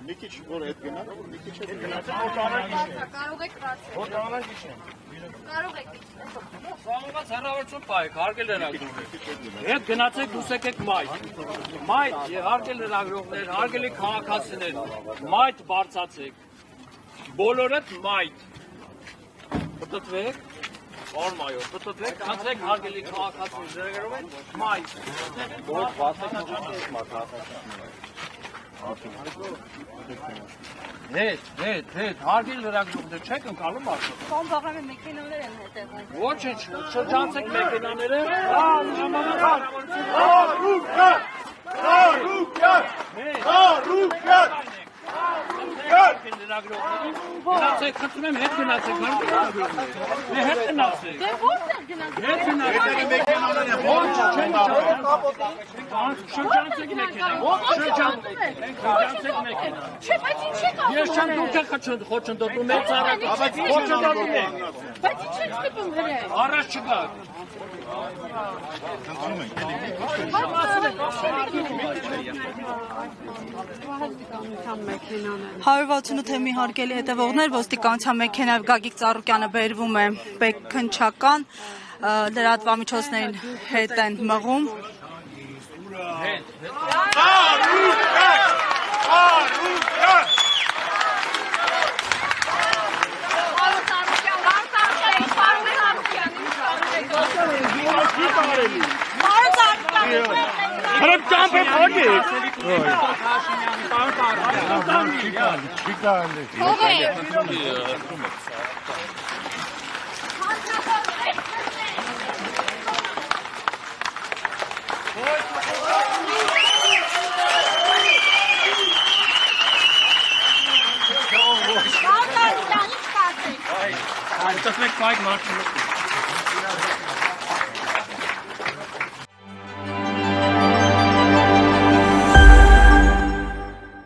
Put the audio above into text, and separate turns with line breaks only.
Մի քիչ որ հետ գնաք, մի քիչ հետ գնաք։
Կարող եք բացել։ Կարող եք։
Սաղմված հեռավորություն պայեք, հարգել լրագրողներ։ Հետ գնացեք դուս եկեք մայթ։ Մայթ եւ հարգել լրագրողներ, հարգելի քաղաքացիներ, մայթ բարձացեք։ Բոլորդ մայթ։ Պտտվեք, օրմայով, պտտվեք, հանցեք հարգելի քաղաքացիներ, լրագրողներ, մայթ։ Ոչ բացեք Հետ, հարգել լրագրողներ չեք ընկալում արդյոք։
Կոմ բաղրամի մեքենաներ են հետևում։
Ոչինչ, շրջանցեք մեքենաները։ Գնացեք, խնդրում եմ հետ գնացեք, հարգել լրագրողներ։ Հետ գնացեք։
Դե որտեղ գնացեք։
Հետ գնացեք։ Շրջանցեք մեքենան։ Շրջանցեք մեքենան։
Չէ, բայց ինչ եք ասում։
Ես չեմ դուք եք խոչընդոտում մեծ առակ, խոչընդոտում եք։
Բայց ինչ եք ստիպում հրել։
Առաջ չգաք։
«168 հարգելի հետևողներ, ոստիկանության մեքենայով Գագիկ Ծառուկյանը բերվում է քննչական, լրատվամիջոցներին հետ են մղում։
Հրապ ճամփ եք հոգի։ Այստեղ մեկ պայք մարդու